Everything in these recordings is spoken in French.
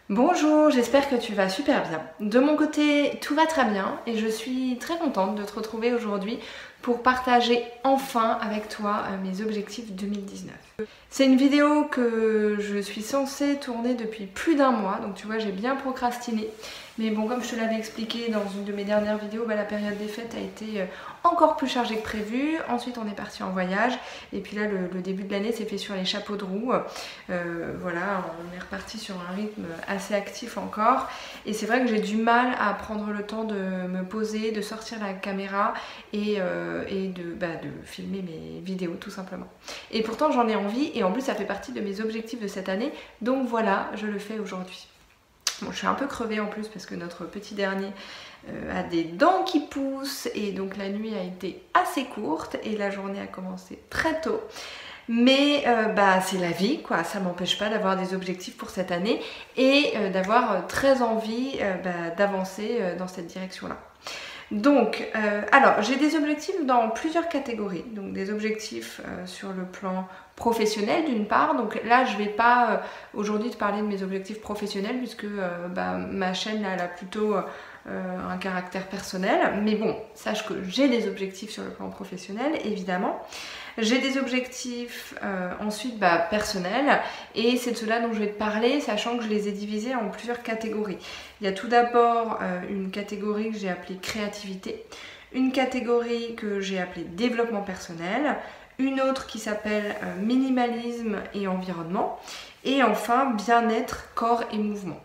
Bonjour, j'espère que tu vas super bien. De mon côté, tout va très bien et je suis très contente de te retrouver aujourd'hui pour partager enfin avec toi mes objectifs 2019. C'est une vidéo que je suis censée tourner depuis plus d'un mois, donc tu vois j'ai bien procrastiné. Mais bon, comme je te l'avais expliqué dans une de mes dernières vidéos, la période des fêtes a été encore plus chargée que prévu. Ensuite on est parti en voyage et puis là le début de l'année s'est fait sur les chapeaux de roue. Voilà, on est reparti sur un rythme assez actif encore. Et c'est vrai que j'ai du mal à prendre le temps de me poser, de sortir la caméra et de filmer mes vidéos tout simplement. Et pourtant j'en ai envie et en plus ça fait partie de mes objectifs de cette année. Donc voilà, je le fais aujourd'hui. Bon, je suis un peu crevée en plus parce que notre petit dernier a des dents qui poussent et donc la nuit a été assez courte et la journée a commencé très tôt. Mais c'est la vie quoi, ça m'empêche pas d'avoir des objectifs pour cette année et d'avoir très envie d'avancer dans cette direction-là. Donc, alors j'ai des objectifs dans plusieurs catégories. Donc des objectifs sur le plan professionnel d'une part. Donc là je vais pas aujourd'hui te parler de mes objectifs professionnels puisque ma chaîne là, elle a plutôt un caractère personnel. Mais bon, sache que j'ai des objectifs sur le plan professionnel évidemment. J'ai des objectifs ensuite personnels et c'est de cela dont je vais te parler, sachant que je les ai divisés en plusieurs catégories. Il y a tout d'abord une catégorie que j'ai appelée créativité, une catégorie que j'ai appelée développement personnel, une autre qui s'appelle minimalisme et environnement, et enfin bien-être, corps et mouvement.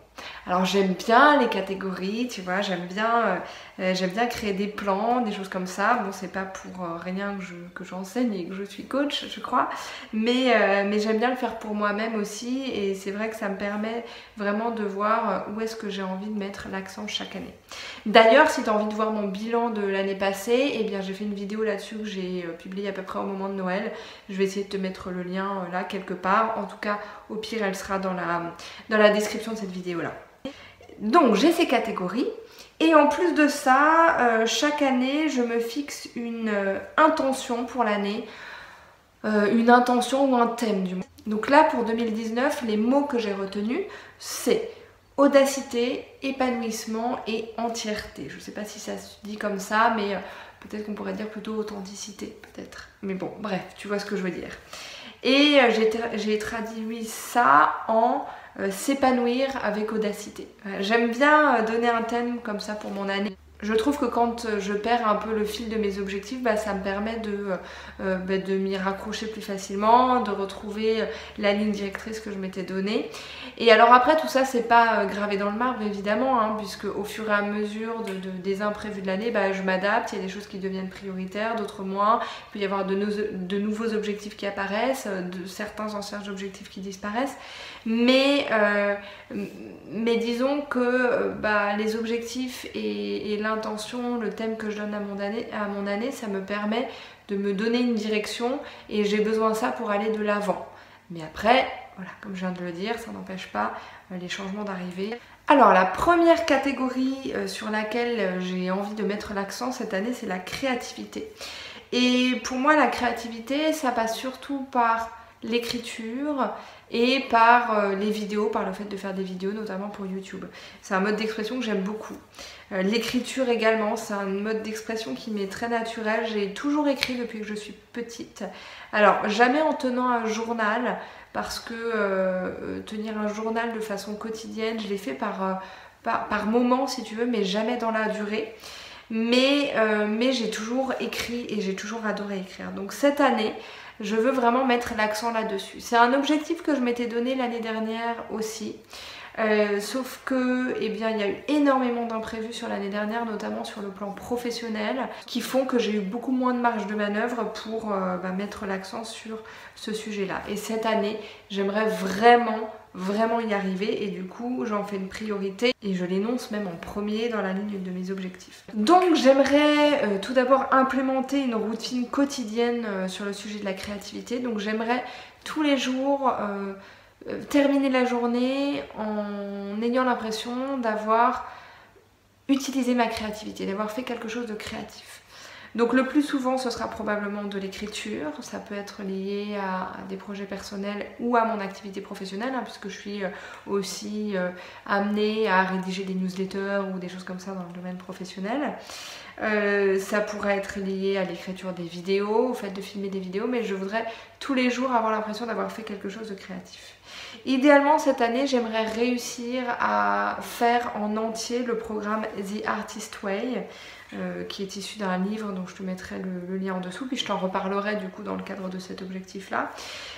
Alors j'aime bien les catégories, tu vois, j'aime bien créer des plans, des choses comme ça. Bon, c'est pas pour rien que j'enseigne et que je suis coach, je crois, mais j'aime bien le faire pour moi-même aussi et c'est vrai que ça me permet vraiment de voir où est-ce que j'ai envie de mettre l'accent chaque année. D'ailleurs, si tu as envie de voir mon bilan de l'année passée, eh bien j'ai fait une vidéo là-dessus que j'ai publiée à peu près au moment de Noël. Je vais essayer de te mettre le lien là quelque part. En tout cas, au pire, elle sera dans la description de cette vidéo-là. Donc j'ai ces catégories et en plus de ça, chaque année je me fixe une intention pour l'année, une intention ou un thème du moins. Donc là pour 2019, les mots que j'ai retenus c'est audacité, épanouissement et entièreté. Je ne sais pas si ça se dit comme ça, mais peut-être qu'on pourrait dire plutôt authenticité, peut-être. Mais bon, bref, tu vois ce que je veux dire. Et j'ai traduit ça en s'épanouir avec audacité. J'aime bien donner un thème comme ça pour mon année. Je trouve que quand je perds un peu le fil de mes objectifs, ça me permet de m'y raccrocher plus facilement, de retrouver la ligne directrice que je m'étais donnée. Et alors après tout ça c'est pas gravé dans le marbre évidemment, hein, puisque au fur et à mesure des imprévus de l'année, je m'adapte, il y a des choses qui deviennent prioritaires, d'autres moins, il peut y avoir de nouveaux objectifs qui apparaissent, de certains anciens objectifs qui disparaissent, mais disons que les objectifs et l'intention, le thème que je donne à mon année, ça me permet de me donner une direction et j'ai besoin de ça pour aller de l'avant. Mais après, voilà, comme je viens de le dire, ça n'empêche pas les changements d'arriver. Alors la première catégorie sur laquelle j'ai envie de mettre l'accent cette année, c'est la créativité. Et pour moi, la créativité, ça passe surtout par l'écriture et par les vidéos, par le fait de faire des vidéos, notamment pour YouTube. C'est un mode d'expression que j'aime beaucoup. L'écriture également, c'est un mode d'expression qui m'est très naturel. J'ai toujours écrit depuis que je suis petite. Alors, jamais en tenant un journal, parce que tenir un journal de façon quotidienne, je l'ai fait par moment si tu veux, mais jamais dans la durée. Mais j'ai toujours écrit et j'ai toujours adoré écrire. Donc cette année, je veux vraiment mettre l'accent là-dessus. C'est un objectif que je m'étais donné l'année dernière aussi. Sauf que, il y a eu énormément d'imprévus sur l'année dernière, notamment sur le plan professionnel, qui font que j'ai eu beaucoup moins de marge de manœuvre pour mettre l'accent sur ce sujet-là. Et cette année, j'aimerais vraiment y arriver et du coup j'en fais une priorité et je l'énonce même en premier dans la ligne de mes objectifs. Donc j'aimerais tout d'abord implémenter une routine quotidienne sur le sujet de la créativité. Donc j'aimerais tous les jours terminer la journée en ayant l'impression d'avoir utilisé ma créativité, d'avoir fait quelque chose de créatif. Donc le plus souvent ce sera probablement de l'écriture, ça peut être lié à des projets personnels ou à mon activité professionnelle, hein, puisque je suis aussi amenée à rédiger des newsletters ou des choses comme ça dans le domaine professionnel. Ça pourrait être lié à l'écriture des vidéos, au fait de filmer des vidéos, mais je voudrais tous les jours avoir l'impression d'avoir fait quelque chose de créatif. Idéalement cette année j'aimerais réussir à faire en entier le programme The Artist Way, qui est issu d'un livre dont je te mettrai le lien en dessous, puis je t'en reparlerai du coup dans le cadre de cet objectif là.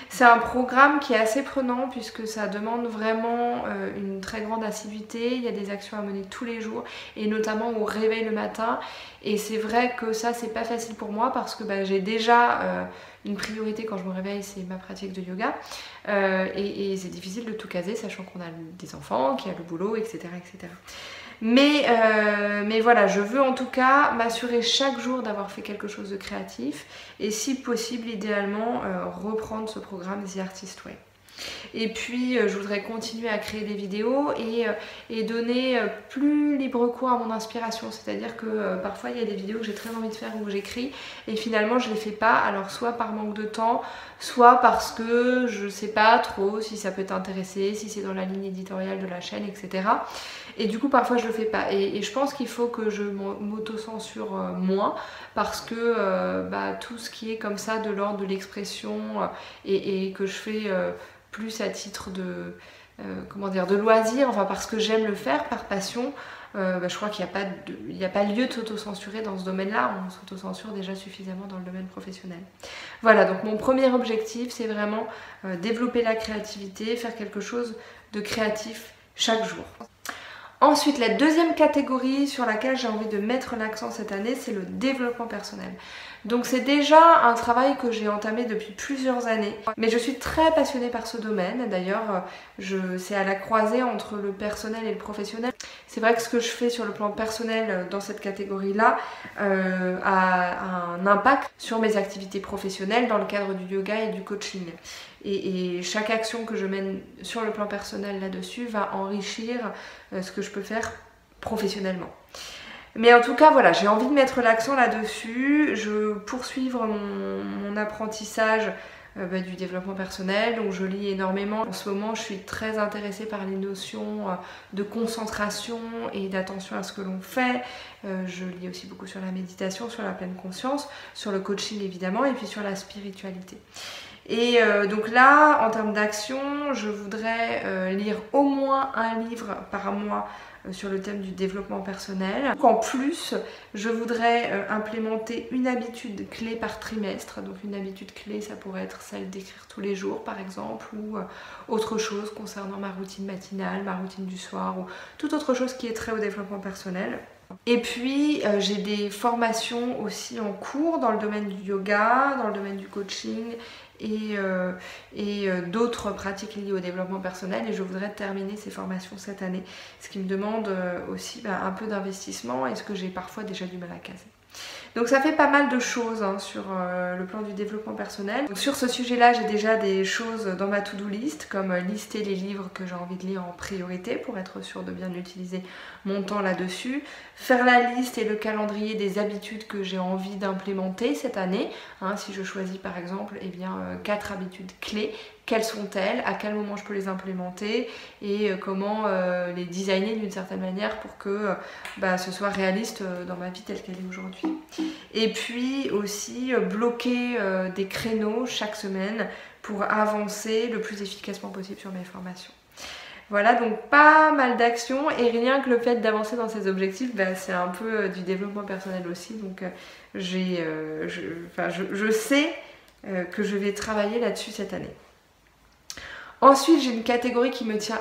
C'est un programme qui est assez prenant puisque ça demande vraiment une très grande assiduité, il y a des actions à mener tous les jours et notamment au réveil le matin, et c'est vrai que ça c'est pas facile pour moi parce que j'ai déjà une priorité quand je me réveille, c'est ma pratique de yoga, et c'est difficile de tout caser sachant qu'on a des enfants, qu'il y a le boulot, etc. etc. Mais voilà, je veux en tout cas m'assurer chaque jour d'avoir fait quelque chose de créatif et si possible, idéalement, reprendre ce programme The Artist Way. Et puis je voudrais continuer à créer des vidéos et donner plus libre cours à mon inspiration, c'est-à-dire que parfois il y a des vidéos que j'ai très envie de faire ou que j'écris et finalement je les fais pas, alors soit par manque de temps, soit parce que je sais pas trop si ça peut t'intéresser, si c'est dans la ligne éditoriale de la chaîne, etc. Et du coup parfois je le fais pas et je pense qu'il faut que je m'auto-censure moins parce que tout ce qui est comme ça de l'ordre de l'expression et que je fais plus à titre de, de loisir, enfin parce que j'aime le faire, par passion, je crois qu'il n'y a pas lieu de s'auto-censurer dans ce domaine-là, on s'auto-censure déjà suffisamment dans le domaine professionnel. Voilà, donc mon premier objectif, c'est vraiment développer la créativité, faire quelque chose de créatif chaque jour. Ensuite, la deuxième catégorie sur laquelle j'ai envie de mettre l'accent cette année, c'est le développement personnel. Donc c'est déjà un travail que j'ai entamé depuis plusieurs années, mais je suis très passionnée par ce domaine. D'ailleurs, c'est à la croisée entre le personnel et le professionnel. C'est vrai que ce que je fais sur le plan personnel dans cette catégorie-là a un impact sur mes activités professionnelles dans le cadre du yoga et du coaching. Et chaque action que je mène sur le plan personnel là-dessus va enrichir ce que je peux faire professionnellement. Mais en tout cas, voilà, j'ai envie de mettre l'accent là-dessus. Je poursuivre mon apprentissage du développement personnel, donc je lis énormément. En ce moment, je suis très intéressée par les notions de concentration et d'attention à ce que l'on fait. Je lis aussi beaucoup sur la méditation, sur la pleine conscience, sur le coaching évidemment, et puis sur la spiritualité. Et donc là, en termes d'action, je voudrais lire au moins un livre par mois sur le thème du développement personnel. En plus, je voudrais implémenter une habitude clé par trimestre. Donc une habitude clé, ça pourrait être celle d'écrire tous les jours par exemple, ou autre chose concernant ma routine matinale, ma routine du soir, ou toute autre chose qui est trait au développement personnel. Et puis j'ai des formations aussi en cours dans le domaine du yoga, dans le domaine du coaching et d'autres pratiques liées au développement personnel, et je voudrais terminer ces formations cette année, ce qui me demande aussi un peu d'investissement et ce que j'ai parfois déjà du mal à caser. Donc ça fait pas mal de choses sur le plan du développement personnel. Donc sur ce sujet-là, j'ai déjà des choses dans ma to-do list, comme lister les livres que j'ai envie de lire en priorité pour être sûre de bien utiliser mon temps là-dessus, faire la liste et le calendrier des habitudes que j'ai envie d'implémenter cette année. Si je choisis par exemple 4 habitudes clés, quelles sont-elles, à quel moment je peux les implémenter et comment les designer d'une certaine manière pour que ce soit réaliste dans ma vie telle qu'elle est aujourd'hui. Et puis aussi bloquer des créneaux chaque semaine pour avancer le plus efficacement possible sur mes formations. Voilà, donc pas mal d'actions, et rien que le fait d'avancer dans ces objectifs, c'est un peu du développement personnel aussi. Donc je sais que je vais travailler là-dessus cette année. Ensuite, j'ai une catégorie qui me tient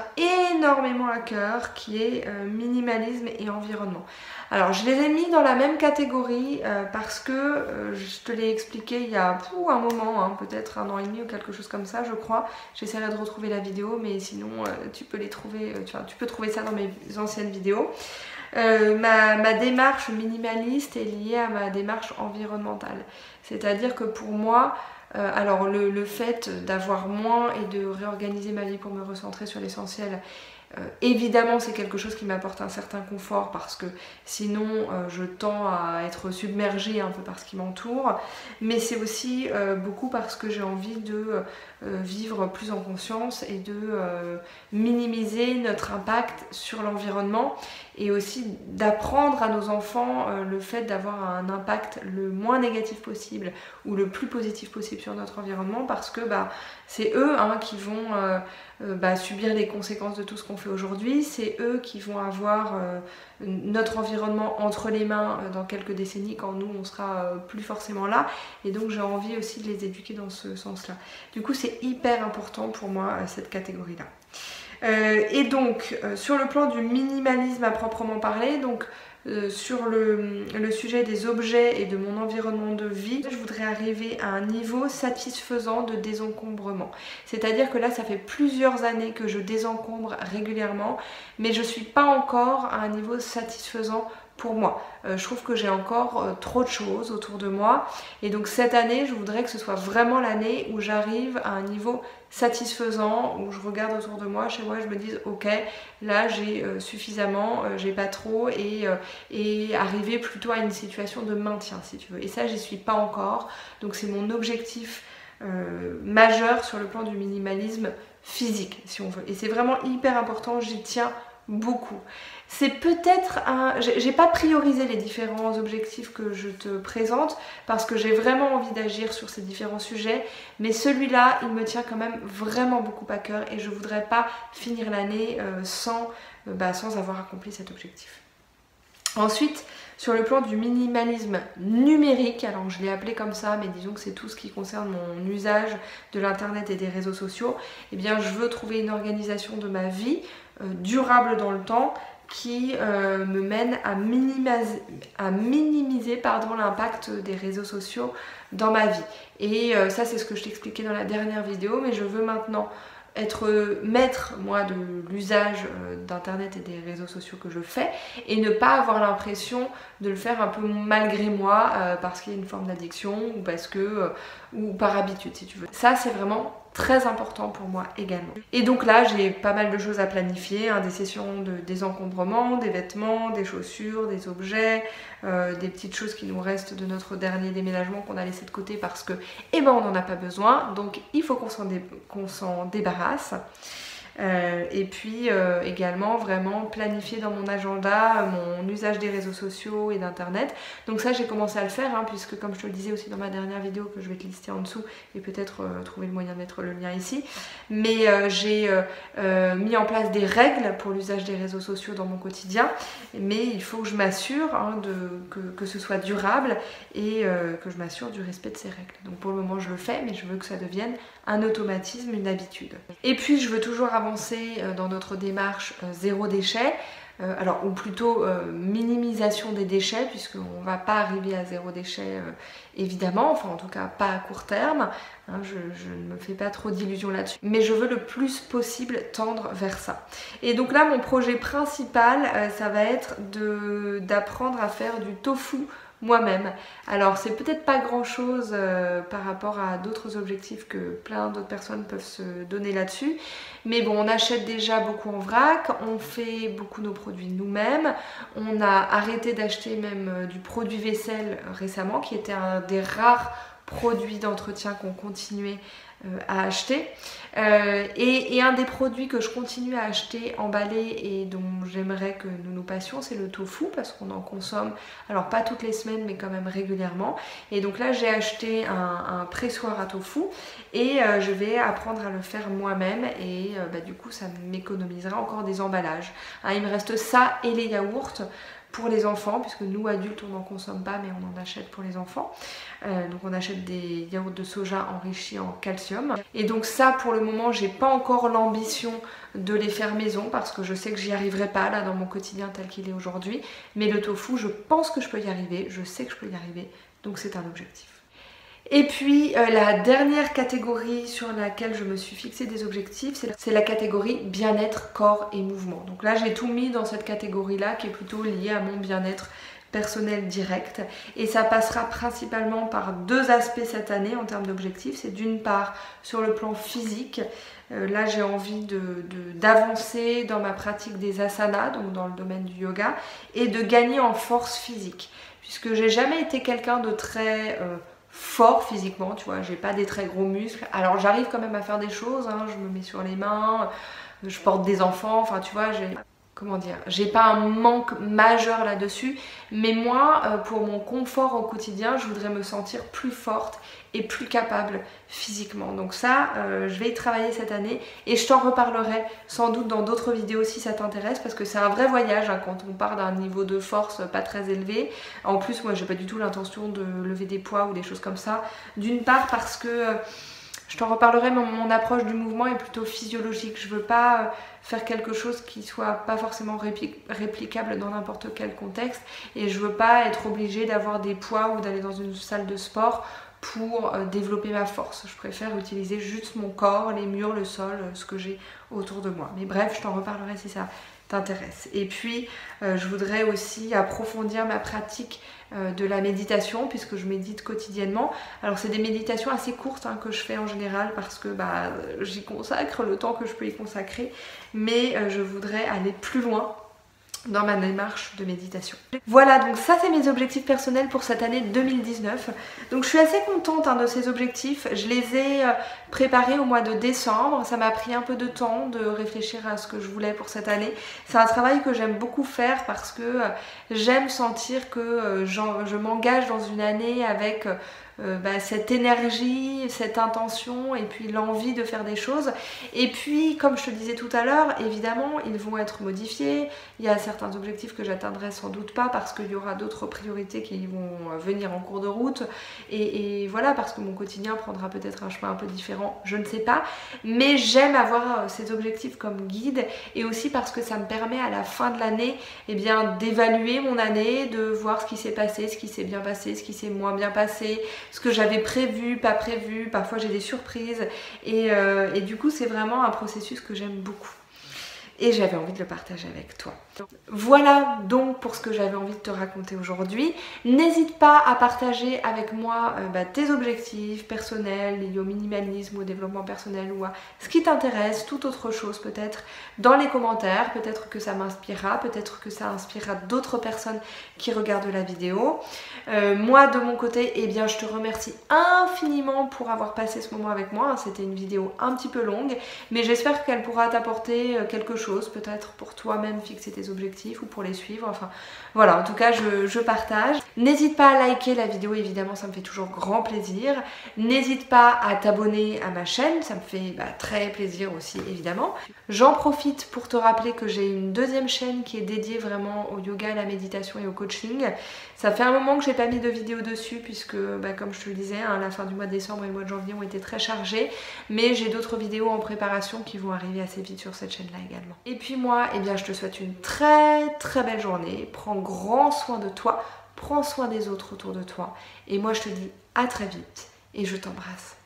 énormément à cœur, qui est minimalisme et environnement. Alors, je les ai mis dans la même catégorie parce que, je te l'ai expliqué il y a un moment, peut-être 1 an et demi ou quelque chose comme ça, je crois. J'essaierai de retrouver la vidéo, mais sinon, tu peux les trouver, tu peux trouver ça dans mes anciennes vidéos. Ma démarche minimaliste est liée à ma démarche environnementale. C'est-à-dire que pour moi, alors le fait d'avoir moins et de réorganiser ma vie pour me recentrer sur l'essentiel Évidemment, c'est quelque chose qui m'apporte un certain confort parce que sinon je tends à être submergée un peu par ce qui m'entoure, mais c'est aussi beaucoup parce que j'ai envie de vivre plus en conscience et de minimiser notre impact sur l'environnement et aussi d'apprendre à nos enfants le fait d'avoir un impact le moins négatif possible ou le plus positif possible sur notre environnement, parce que c'est eux qui vont subir les conséquences de tout ce qu'on fait aujourd'hui, c'est eux qui vont avoir notre environnement entre les mains dans quelques décennies quand nous on sera plus forcément là, et donc j'ai envie aussi de les éduquer dans ce sens-là. Du coup c'est hyper important pour moi cette catégorie-là. Et donc sur le plan du minimalisme à proprement parler, donc sur le sujet des objets et de mon environnement de vie, je voudrais arriver à un niveau satisfaisant de désencombrement. C'est-à-dire que là, ça fait plusieurs années que je désencombre régulièrement, mais je ne suis pas encore à un niveau satisfaisant pour moi. Je trouve que j'ai encore trop de choses autour de moi, et donc cette année, je voudrais que ce soit vraiment l'année où j'arrive à un niveau satisfaisant, où je regarde autour de moi, chez moi, je me dis ok, là j'ai suffisamment, j'ai pas trop, et arriver plutôt à une situation de maintien si tu veux. Et ça, j'y suis pas encore, donc c'est mon objectif majeur sur le plan du minimalisme physique si on veut. Et c'est vraiment hyper important, j'y tiens beaucoup. C'est peut-être j'ai pas priorisé les différents objectifs que je te présente parce que j'ai vraiment envie d'agir sur ces différents sujets, mais celui-là, il me tient quand même vraiment beaucoup à cœur et je voudrais pas finir l'année sans avoir accompli cet objectif. Ensuite, sur le plan du minimalisme numérique, alors je l'ai appelé comme ça, mais disons que c'est tout ce qui concerne mon usage de l'internet et des réseaux sociaux, eh bien je veux trouver une organisation de ma vie durable dans le temps qui me mène à minimiser l'impact des réseaux sociaux dans ma vie. Et ça, c'est ce que je t'expliquais dans la dernière vidéo, mais je veux maintenant être maître, moi, de l'usage d'internet et des réseaux sociaux que je fais, et ne pas avoir l'impression de le faire un peu malgré moi parce qu'il y a une forme d'addiction ou parce que ou par habitude si tu veux. Ça, c'est vraiment très important pour moi également. Et donc là, j'ai pas mal de choses à planifier, des sessions de désencombrement, des vêtements, des chaussures, des objets, des petites choses qui nous restent de notre dernier déménagement qu'on a laissé de côté parce que on n'en a pas besoin, donc il faut qu'on s'en débarrasse. Et puis également vraiment planifier dans mon agenda mon usage des réseaux sociaux et d'internet. Donc ça, j'ai commencé à le faire puisque, comme je te le disais aussi dans ma dernière vidéo que je vais te lister en dessous et peut-être trouver le moyen de mettre le lien ici, mais j'ai mis en place des règles pour l'usage des réseaux sociaux dans mon quotidien, mais il faut que je m'assure que ce soit durable et que je m'assure du respect de ces règles. Donc pour le moment je le fais, mais je veux que ça devienne un automatisme, une habitude. Et puis je veux toujours avancer dans notre démarche zéro déchet, ou plutôt minimisation des déchets, puisqu'on ne va pas arriver à zéro déchet évidemment, enfin en tout cas pas à court terme, je ne me fais pas trop d'illusions là-dessus, mais je veux le plus possible tendre vers ça. Et donc là, mon projet principal, ça va être d'apprendre à faire du tofu moi-même. Alors c'est peut-être pas grand chose par rapport à d'autres objectifs que plein d'autres personnes peuvent se donner là-dessus, mais bon, on achète déjà beaucoup en vrac, on fait beaucoup nos produits nous-mêmes, on a arrêté d'acheter même du produit vaisselle récemment, qui était un des rares produits d'entretien qu'on continuait à acheter, et un des produits que je continue à acheter emballé et dont j'aimerais que nous passions, c'est le tofu, parce qu'on en consomme, alors pas toutes les semaines mais quand même régulièrement. Et donc là j'ai acheté un pressoir à tofu et je vais apprendre à le faire moi-même, et du coup ça m'économisera encore des emballages. Il me reste ça et les yaourts pour les enfants, puisque nous adultes on n'en consomme pas, mais on en achète pour les enfants. Donc on achète des yaourts de soja enrichis en calcium. Et donc ça, pour le moment, j'ai pas encore l'ambition de les faire maison, parce que je sais que j'y arriverai pas là dans mon quotidien tel qu'il est aujourd'hui. Mais le tofu, je pense que je peux y arriver, je sais que je peux y arriver, donc c'est un objectif. Et puis la dernière catégorie sur laquelle je me suis fixé des objectifs, c'est la catégorie bien-être, corps et mouvement. Donc là j'ai tout mis dans cette catégorie là qui est plutôt liée à mon bien-être personnel direct, et ça passera principalement par deux aspects cette année en termes d'objectifs. C'est d'une part sur le plan physique, Là j'ai envie d'avancer dans ma pratique des asanas, donc dans le domaine du yoga, et de gagner en force physique. Puisque j'ai jamais été quelqu'un de très fort physiquement, tu vois, j'ai pas des très gros muscles. Alors j'arrive quand même à faire des choses, hein, je me mets sur les mains, je porte des enfants, enfin tu vois, j'ai pas un manque majeur là-dessus, mais moi, pour mon confort au quotidien, je voudrais me sentir plus forte et plus capable physiquement. Donc ça, je vais y travailler cette année et je t'en reparlerai sans doute dans d'autres vidéos si ça t'intéresse, parce que c'est un vrai voyage hein, quand on part d'un niveau de force pas très élevé. En plus, moi, j'ai pas du tout l'intention de lever des poids ou des choses comme ça. D'une part parce que je t'en reparlerai, mais mon approche du mouvement est plutôt physiologique. Je veux pas faire quelque chose qui soit pas forcément réplicable dans n'importe quel contexte, et je veux pas être obligée d'avoir des poids ou d'aller dans une salle de sport pour développer ma force. Je préfère utiliser juste mon corps, les murs, le sol, ce que j'ai autour de moi. Mais bref, je t'en reparlerai si ça t'intéresse. Et puis, je voudrais aussi approfondir ma pratique de la méditation, puisque je médite quotidiennement. Alors c'est des méditations assez courtes hein, que je fais en général, parce que j'y consacre le temps que je peux y consacrer, mais je voudrais aller plus loin dans ma démarche de méditation. Voilà, donc ça c'est mes objectifs personnels pour cette année 2019. Donc je suis assez contente hein, de ces objectifs. Je les ai préparés au mois de décembre. Ça m'a pris un peu de temps de réfléchir à ce que je voulais pour cette année. C'est un travail que j'aime beaucoup faire parce que j'aime sentir que je m'engage dans une année avec cette énergie, cette intention et puis l'envie de faire des choses. Et puis comme je te disais tout à l'heure, évidemment ils vont être modifiés. Il y a certains objectifs que j'atteindrai sans doute pas parce qu'il y aura d'autres priorités qui vont venir en cours de route, et voilà, parce que mon quotidien prendra peut-être un chemin un peu différent, je ne sais pas, mais j'aime avoir ces objectifs comme guide, et aussi parce que ça me permet à la fin de l'année d'évaluer mon année, de voir ce qui s'est passé, ce qui s'est bien passé, ce qui s'est moins bien passé, ce que j'avais prévu, pas prévu, parfois j'ai des surprises, et du coup c'est vraiment un processus que j'aime beaucoup. Et j'avais envie de le partager avec toi. Voilà donc pour ce que j'avais envie de te raconter aujourd'hui. N'hésite pas à partager avec moi tes objectifs personnels liés au minimalisme, au développement personnel ou à ce qui t'intéresse, toute autre chose peut-être, dans les commentaires. Peut-être que ça m'inspirera, peut-être que ça inspirera d'autres personnes qui regardent la vidéo. Moi de mon côté, je te remercie infiniment pour avoir passé ce moment avec moi. C'était une vidéo un petit peu longue, mais j'espère qu'elle pourra t'apporter quelque chose, peut-être pour toi-même fixer tes objectifs ou pour les suivre, enfin voilà, en tout cas je partage. N'hésite pas à liker la vidéo, évidemment ça me fait toujours grand plaisir. N'hésite pas à t'abonner à ma chaîne, ça me fait très plaisir aussi évidemment. J'en profite pour te rappeler que j'ai une deuxième chaîne qui est dédiée vraiment au yoga, à la méditation et au coaching. Ça fait un moment que j'ai pas mis de vidéo dessus puisque comme je te le disais, hein, la fin du mois de décembre et le mois de janvier ont été très chargés, mais j'ai d'autres vidéos en préparation qui vont arriver assez vite sur cette chaîne là également. Et puis moi, je te souhaite une très très belle journée. Prends grand soin de toi, prends soin des autres autour de toi. Et moi je te dis à très vite et je t'embrasse.